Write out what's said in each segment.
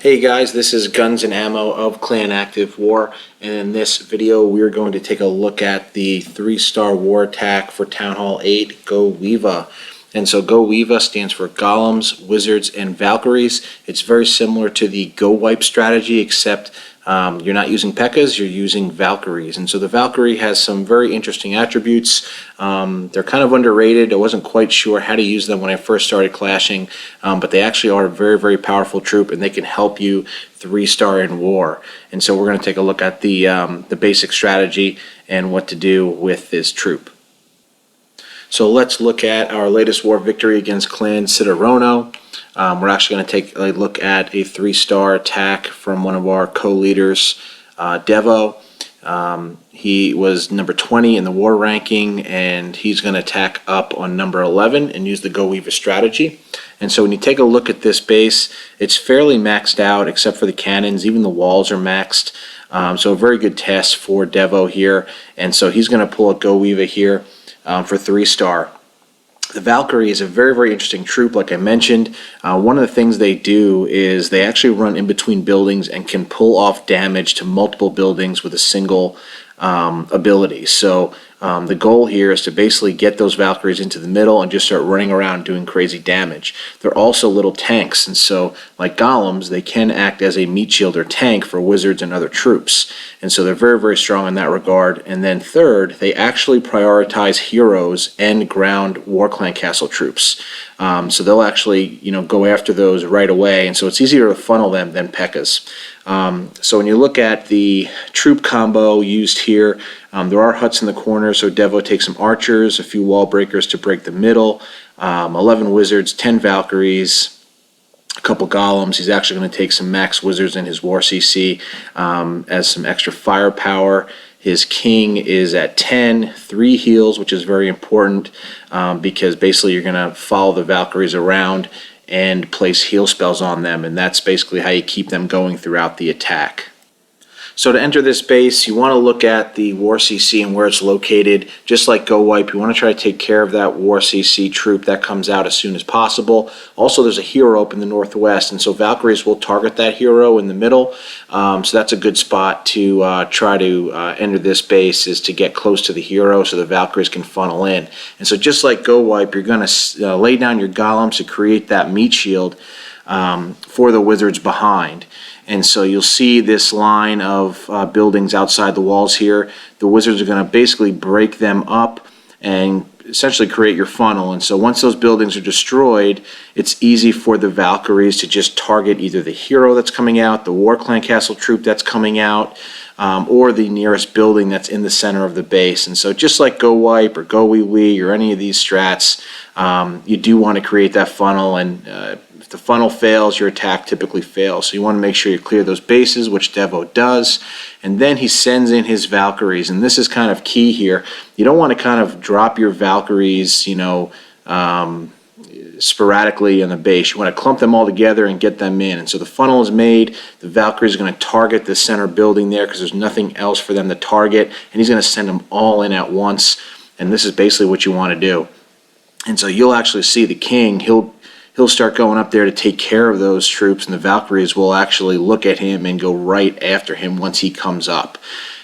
Hey guys, this is Guns and Ammo of Clan Active War, and in this video we're going to take a look at the 3-star war attack for Town Hall 8, GOWIVA. And so GOWIVA stands for Golems, Wizards, and Valkyries. It's very similar to the Go Wipe strategy, except you're not using P.E.K.K.A.s, you're using Valkyries. And so the Valkyrie has some very interesting attributes. They're kind of underrated. I wasn't quite sure how to use them when I first started clashing, but they actually are a very, very powerful troop, and they can help you 3-star in war. And so we're going to take a look at the basic strategy and what to do with this troop. So let's look at our latest war victory against Clan Ciderono. We're actually going to take a look at a 3-star attack from one of our co-leaders, Devo. He was number 20 in the war ranking, and he's going to attack up on number 11 and use the GOWIVA strategy. And so when you take a look at this base, it's fairly maxed out except for the cannons. Even the walls are maxed. So a very good test for Devo here. And so he's going to pull a GOWIVA here for 3-star. The Valkyrie is a very, very interesting troop, like I mentioned. One of the things they do is they actually run in between buildings and can pull off damage to multiple buildings with a single ability. So the goal here is to basically get those Valkyries into the middle and just start running around doing crazy damage. They're also little tanks, and so like golems, they can act as a meat shield or tank for wizards and other troops. And so they're very, very strong in that regard. And then third, they actually prioritize heroes and ground war clan castle troops. So they'll actually, go after those right away, and so it's easier to funnel them than P.E.K.K.A.s. So when you look at the troop combo used here, there are huts in the corner, so Devo takes some archers, a few wall breakers to break the middle, 11 wizards, 10 Valkyries, a couple golems. He's actually going to take some max wizards in his war CC as some extra firepower. His king is at 10, 3 heals, which is very important because basically you're going to follow the Valkyries around and place heal spells on them, and that's basically how you keep them going throughout the attack. So to enter this base, you want to look at the War CC and where it's located. Just like Go Wipe, you want to try to take care of that War CC troop that comes out as soon as possible. Also, there's a hero up in the northwest, and so Valkyries will target that hero in the middle. So that's a good spot to try to enter this base, is to get close to the hero so the Valkyries can funnel in. And so just like Go Wipe, you're going to lay down your golems to create that meat shield for the wizards behind. And so you'll see this line of buildings outside the walls here. The wizards are going to basically break them up and essentially create your funnel. And so once those buildings are destroyed, it's easy for the Valkyries to just target either the hero that's coming out, the War Clan Castle troop that's coming out, or the nearest building that's in the center of the base. And so just like Go Wipe or Go Wee Wee or any of these strats, you do want to create that funnel, and if the funnel fails, your attack typically fails. So you want to make sure you clear those bases, which Devo does, and then he sends in his Valkyries. And this is kind of key here. You don't want to kind of drop your Valkyries, sporadically in the base. You want to clump them all together and get them in. And so the funnel is made. The Valkyries are going to target the center building there because there's nothing else for them to target, and he's going to send them all in at once. And this is basically what you want to do. And so you'll actually see the king, he'll start going up there to take care of those troops, and the Valkyries will actually look at him and go right after him once he comes up.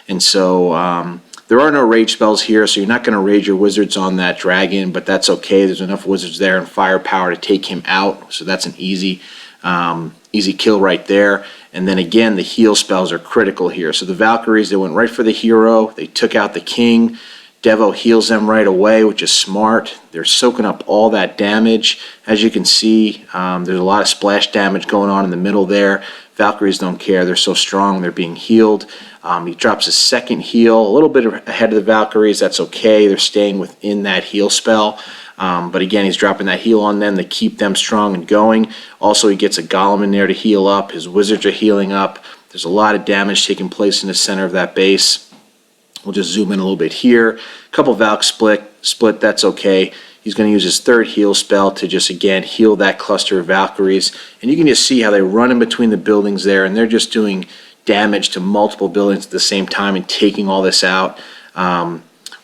And so there are no rage spells here, so you're not going to rage your wizards on that dragon, but that's okay. There's enough wizards there and firepower to take him out, so that's an easy kill right there. And then again, the heal spells are critical here. So the Valkyries, they went right for the hero. They took out the king. Devo heals them right away, which is smart. They're soaking up all that damage. As you can see, there's a lot of splash damage going on in the middle there. Valkyries don't care. They're so strong. They're being healed. He drops a second heal, a little bit ahead of the Valkyries. That's okay. They're staying within that heal spell. But again, he's dropping that heal on them to keep them strong and going. Also, he gets a golem in there to heal up. His wizards are healing up. There's a lot of damage taking place in the center of that base. We'll just zoom in a little bit here. A couple Valk split, that's okay. He's going to use his third heal spell to just, again, heal that cluster of Valkyries. And you can just see how they run in between the buildings there, and they're just doing damage to multiple buildings at the same time and taking all this out.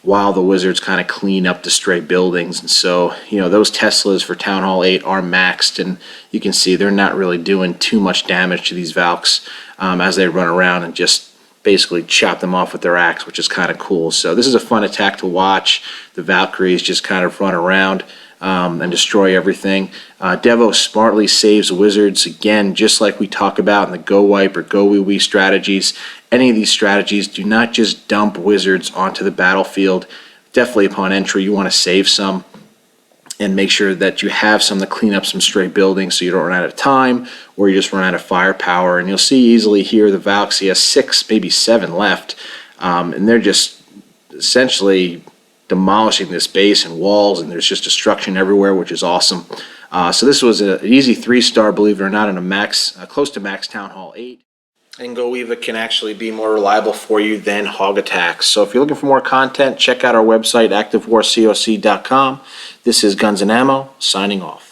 while the Wizards kind of clean up the stray buildings. And so, those Teslas for Town Hall 8 are maxed, and you can see they're not really doing too much damage to these Valks as they run around and just basically chop them off with their axe, which is kind of cool. So this is a fun attack to watch. The Valkyries just kind of run around and destroy everything. Devo smartly saves Wizards, again, just like we talk about in the Go Wipe or Go Wee Wee strategies. Any of these strategies, do not just dump Wizards onto the battlefield. Definitely upon entry, you want to save some and make sure that you have some to clean up some stray buildings so you don't run out of time or you just run out of firepower. And you'll see easily here the Valks, he has 6, maybe 7 left, and they're just essentially demolishing this base and walls, and there's just destruction everywhere, which is awesome. So this was an easy 3-star, believe it or not, in a max, close to max Town Hall 8. And GOWIVA can actually be more reliable for you than Hog Attacks. So if you're looking for more content, check out our website, activewarcoc.com. This is Guns and Ammo, signing off.